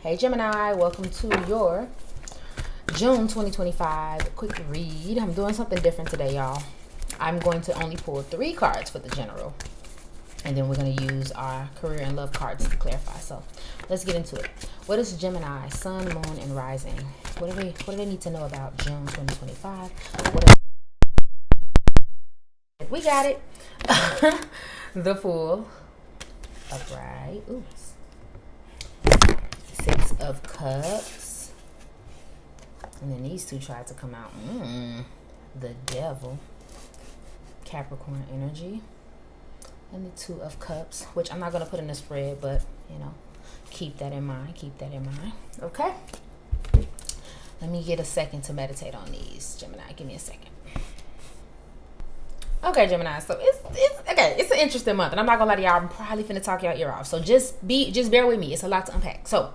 Hey Gemini, welcome to your June 2025 quick read. I'm doing something different today, y'all. I'm going to only pull 3 cards for the general, and then we're going to use our career and love cards to clarify. So let's get into it. What is Gemini, sun, moon, and rising? What do they need to know about June 2025? We got it. The Fool. Upright. Oops. 6 of Cups. And then these two tried to come out. The Devil. Capricorn energy. And the 2 of Cups, which I'm not going to put in the spread, but, you know, keep that in mind. Keep that in mind. Okay? Let me get a second to meditate on these, Gemini. Give me a second. Okay, Gemini. So it's an interesting month, and I'm not gonna lie to y'all. I'm probably finna talk y'all ear off. So just bear with me. It's a lot to unpack. So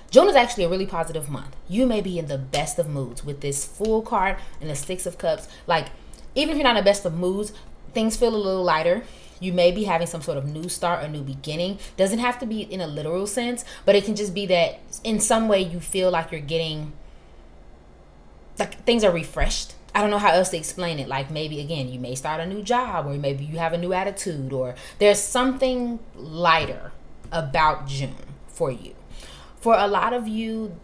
June is actually a really positive month. You may be in the best of moods with this Fool card and the 6 of Cups. Like, even if you're not in the best of moods, things feel a little lighter. You may be having some sort of new start or new beginning. Doesn't have to be in a literal sense, but it can just be that in some way you feel like you're getting, like, things are refreshed. I don't know how else to explain it. Like, maybe, again, you may start a new job, or maybe you have a new attitude, or there's something lighter about June for you. For a lot of you,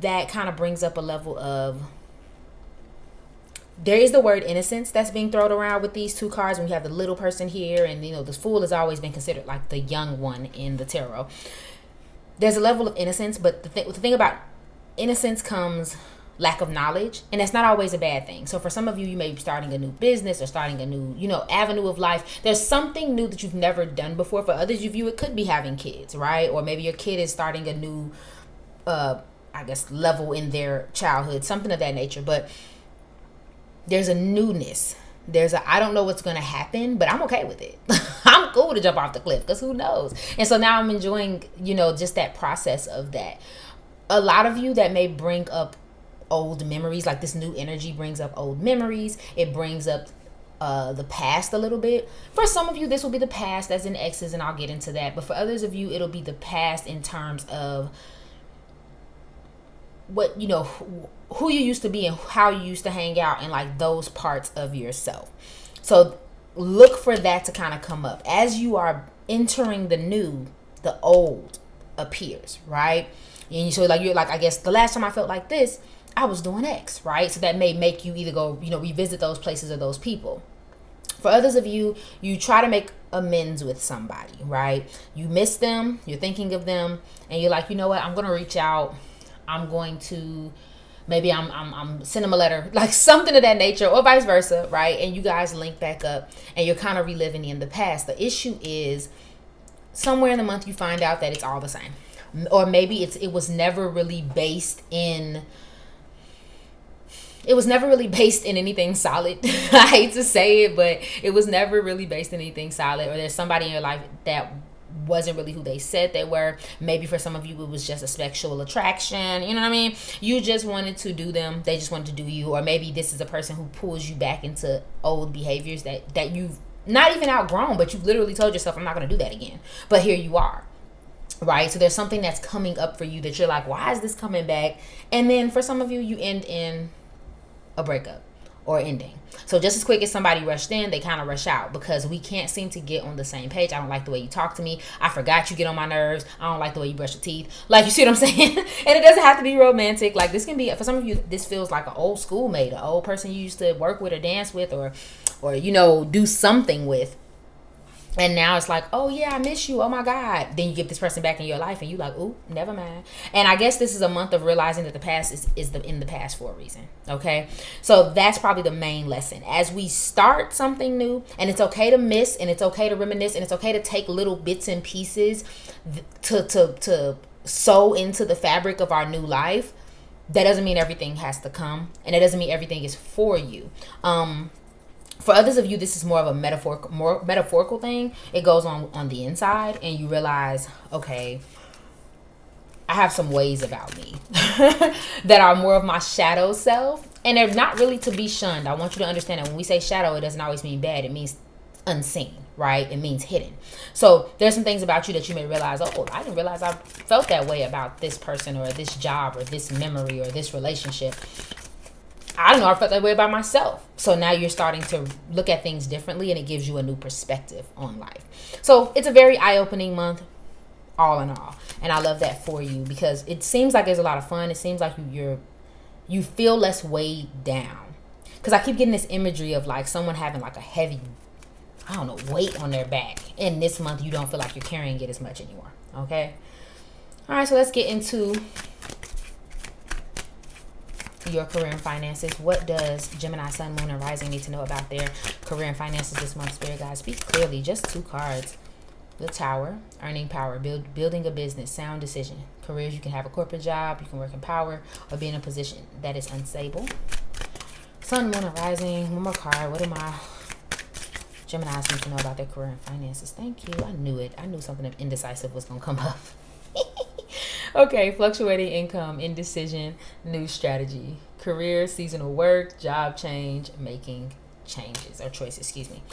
that kind of brings up a level of, there is the word innocence that's being thrown around with these 2 cards. When you have the little person here, and, you know, the Fool has always been considered like the young one in the tarot. There's a level of innocence, but the thing about innocence comes lack of knowledge, and that's not always a bad thing. So for some of you, you may be starting a new business or starting a new, you know, avenue of life. There's something new that you've never done before. For others of you, it could be having kids, right? Or maybe your kid is starting a new I guess level in their childhood, something of that nature. But there's a newness. I don't know what's going to happen, but I'm okay with it. I'm cool to jump off the cliff, because who knows? And so now I'm enjoying, you know, just that process of that. A lot of you, that may bring up old memories. Like, this new energy brings up old memories. It brings up the past a little bit. For some of you, this will be the past as in exes, and I'll get into that. But for others of you, it'll be the past in terms of what, you know, who you used to be and how you used to hang out, and like those parts of yourself. So look for that to kind of come up as you are entering the new. The old appears, right? And so, like, you're like, I guess the last time I felt like this, I was doing X, right? So that may make you either go, you know, revisit those places or those people. For others of you, you try to make amends with somebody, right? You miss them, you're thinking of them, and you're like, you know what, I'm going to reach out. I'm going to, maybe I'm send them a letter, like something of that nature, or vice versa, right? And you guys link back up, and you're kind of reliving in the past. The issue is, somewhere in the month you find out that it's all the same. Or maybe it was never really based in anything solid. I hate to say it, but it was never really based in anything solid. Or there's somebody in your life that wasn't really who they said they were. Maybe for some of you, it was just a sexual attraction. You know what I mean? You just wanted to do them. They just wanted to do you. Or maybe this is a person who pulls you back into old behaviors that you've not even outgrown, but you've literally told yourself, I'm not going to do that again. But here you are. Right? So there's something that's coming up for you that you're like, why is this coming back? And then for some of you, you end in a breakup or ending. So just as quick as somebody rushed in, they kind of rush out, because we can't seem to get on the same page. I don't like the way you talk to me. I forgot you get on my nerves. I don't like the way you brush your teeth. Like, you see what I'm saying? And it doesn't have to be romantic. Like, this can be, for some of you, this feels like an old schoolmate, an old person you used to work with or dance with, or you know, do something with. And now it's like, oh yeah, I miss you. Oh my God. Then you get this person back in your life, and you like, ooh, never mind. And I guess this is a month of realizing that the past is in the past for a reason. Okay. So that's probably the main lesson. As we start something new, and it's okay to miss, and it's okay to reminisce, and it's okay to take little bits and pieces to sew into the fabric of our new life. That doesn't mean everything has to come, and it doesn't mean everything is for you. For others of you, this is more of a metaphorical thing. It goes on the inside, and you realize, okay, I have some ways about me that are more of my shadow self, and they're not really to be shunned. I want you to understand that when we say shadow, it doesn't always mean bad. It means unseen, right? It means hidden. So there's some things about you that you may realize, oh, I didn't realize I felt that way about this person or this job or this memory or this relationship. I don't know, I felt that way about myself. So now you're starting to look at things differently, and it gives you a new perspective on life. So it's a very eye-opening month, all in all. And I love that for you, because it seems like there's a lot of fun. It seems like you feel less weighed down. Because I keep getting this imagery of like someone having like a heavy, I don't know, weight on their back. And this month you don't feel like you're carrying it as much anymore. Okay? All right, so let's get into your career and finances. What does Gemini, Sun, Moon, and Rising need to know about their career and finances this month, Spirit Guide? Speak clearly. Just 2 cards. The Tower, earning power, building a business, sound decision. Careers, you can have a corporate job, you can work in power, or be in a position that is unstable. Sun, Moon, and Rising. One more card. What do my Geminis need to know about their career and finances? Thank you. I knew it. I knew something indecisive was going to come up. Okay, fluctuating income, indecision, new strategy. Career, seasonal work, job change, making changes or choices, excuse me.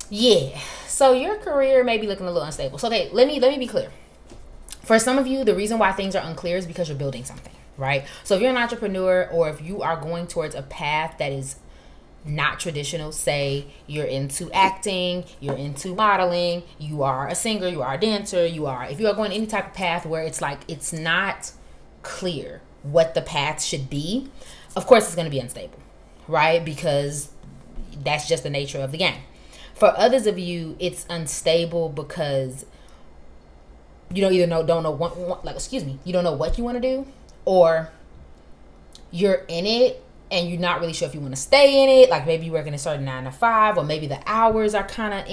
Yeah, so your career may be looking a little unstable. So okay, let me be clear. For some of you, the reason why things are unclear is because you're building something, right? So if you're an entrepreneur, or if you are going towards a path that is not traditional, say you're into acting, you're into modeling, you are a singer, you are a dancer, if you are going any type of path where it's like it's not clear what the path should be, of course it's going to be unstable, right? Because that's just the nature of the game. For others of you, it's unstable because you don't either don't know what you don't know what you want to do, or you're in it and you're not really sure if you want to stay in it. Like maybe you're working a certain 9 to 5, or maybe the hours are kind of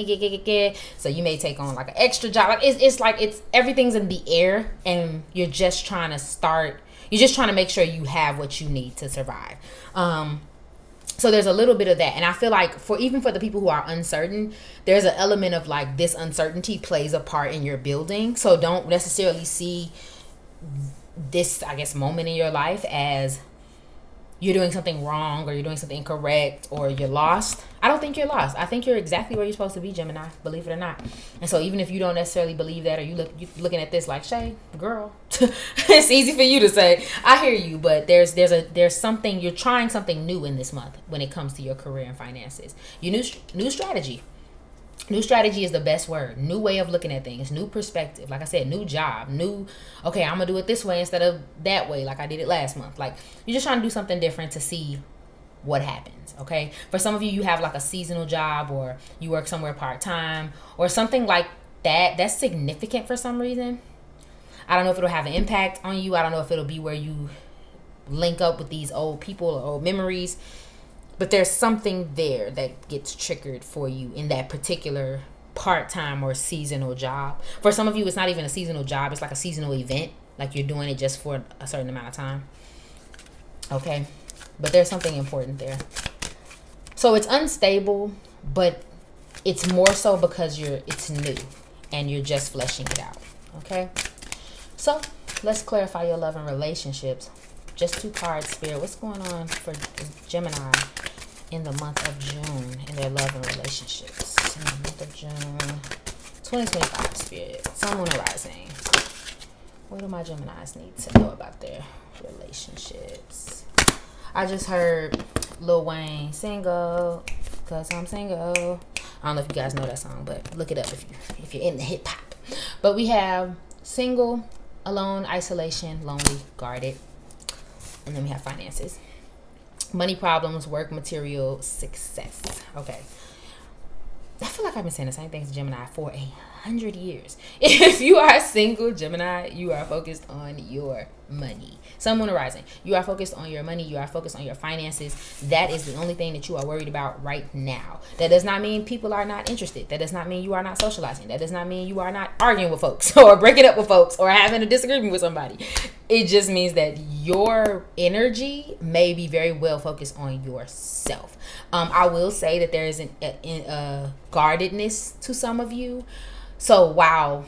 so you may take on like an extra job. Like it's everything's in the air, and you're just trying to make sure you have what you need to survive. So there's a little bit of that. And I feel like even for the people who are uncertain, there's an element of like this uncertainty plays a part in your building. So don't necessarily see this, I guess, moment in your life as you're doing something wrong, or you're doing something incorrect, or you're lost. I don't think you're lost. I think you're exactly where you're supposed to be, Gemini, believe it or not. And so even if you don't necessarily believe that, or you're looking at this like, Shay, girl, it's easy for you to say. I hear you, but there's something, you're trying something new in this month when it comes to your career and finances. Your new strategy. New strategy is the best word. New way of looking at things. New perspective. Like I said, new job. Okay, I'm going to do it this way instead of that way like I did it last month. Like, you're just trying to do something different to see what happens, okay? For some of you, you have like a seasonal job, or you work somewhere part-time, or something like that. That's significant for some reason. I don't know if it'll have an impact on you. I don't know if it'll be where you link up with these old people or old memories. But there's something there that gets triggered for you in that particular part-time or seasonal job. For some of you, it's not even a seasonal job. It's like a seasonal event. Like you're doing it just for a certain amount of time. Okay? But there's something important there. So it's unstable, but it's more so because it's new and you're just fleshing it out. Okay? So let's clarify your love and relationships. Just 2 cards, Spirit. What's going on for Gemini in the month of June in their love and relationships? In the month of June 2025, Spirit. Sun, Moon, and Rising. What do my Geminis need to know about their relationships? I just heard Lil Wayne, single, cause I'm single. I don't know if you guys know that song, but look it up if you're in the hip hop. But we have single, alone, isolation, lonely, guarded. And then we have finances, money problems, work, material, success. Okay. I feel like I've been saying the same thing to Gemini for 100 years. If you are single, Gemini, you are focused on your money. Sun, Moon, and Rising. You are focused on your money. You are focused on your finances. That is the only thing that you are worried about right now. That does not mean people are not interested. That does not mean you are not socializing. That does not mean you are not arguing with folks or breaking up with folks or having a disagreement with somebody. It just means that your energy may be very well focused on yourself. I will say that there is a guardedness to some of you. So while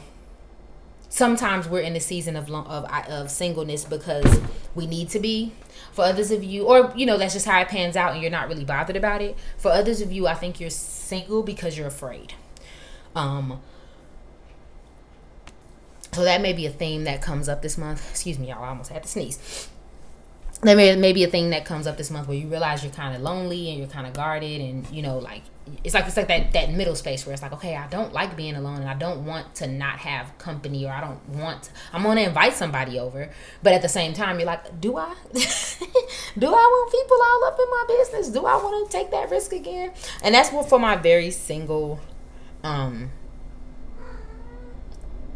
sometimes we're in the season of singleness because we need to be, for others of you, or that's just how it pans out and you're not really bothered about it. For others of you, I think you're single because you're afraid. Um, so that may be a theme that comes up this month. Excuse me, y'all. I almost had to sneeze. There may be a thing that comes up this month where you realize you're kind of lonely and you're kind of guarded, and like it's like that middle space where it's like, okay, I don't like being alone and I don't want to not have company, or I'm going to invite somebody over, but at the same time you're like, do I do I want people all up in my business? Do I want to take that risk again? And that's what for my very single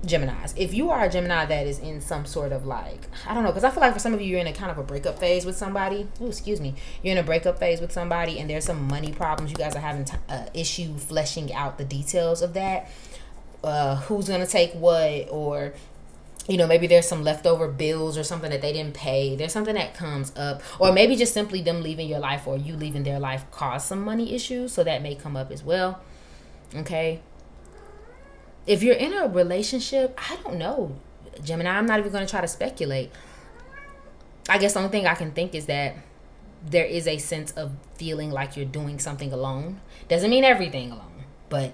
Geminis. If you are a Gemini that is in some sort of like, I don't know, because I feel like for some of you, you're in a kind of a breakup phase with somebody. Oh, excuse me. You're in a breakup phase with somebody, and there's some money problems. You guys are having issue fleshing out the details of that. Who's gonna take what, or maybe there's some leftover bills or something that they didn't pay. There's something that comes up, or maybe just simply them leaving your life or you leaving their life caused some money issues. So that may come up as well. Okay. If you're in a relationship, I don't know, Gemini, I'm not even going to try to speculate. I guess the only thing I can think is that there is a sense of feeling like you're doing something alone. Doesn't mean everything alone, but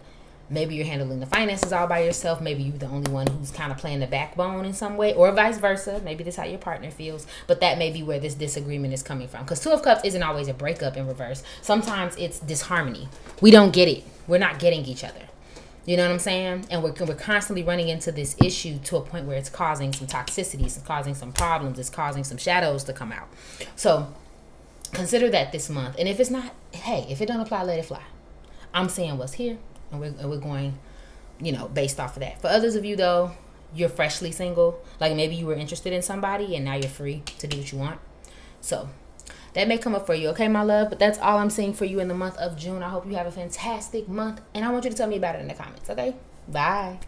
maybe you're handling the finances all by yourself. Maybe you're the only one who's kind of playing the backbone in some way, or vice versa. Maybe that's how your partner feels, but that may be where this disagreement is coming from. Because Two of Cups isn't always a breakup in reverse. Sometimes it's disharmony. We don't get it. We're not getting each other. You know what I'm saying? And we're constantly running into this issue to a point where it's causing some toxicities, it's causing some problems, it's causing some shadows to come out. So consider that this month. And if it's not, hey, if it don't apply, let it fly. I'm saying what's here, and we're going, based off of that. For others of you, though, you're freshly single. Like maybe you were interested in somebody and now you're free to do what you want. So that may come up for you, okay, my love? But that's all I'm seeing for you in the month of June. I hope you have a fantastic month, and I want you to tell me about it in the comments, okay? Bye.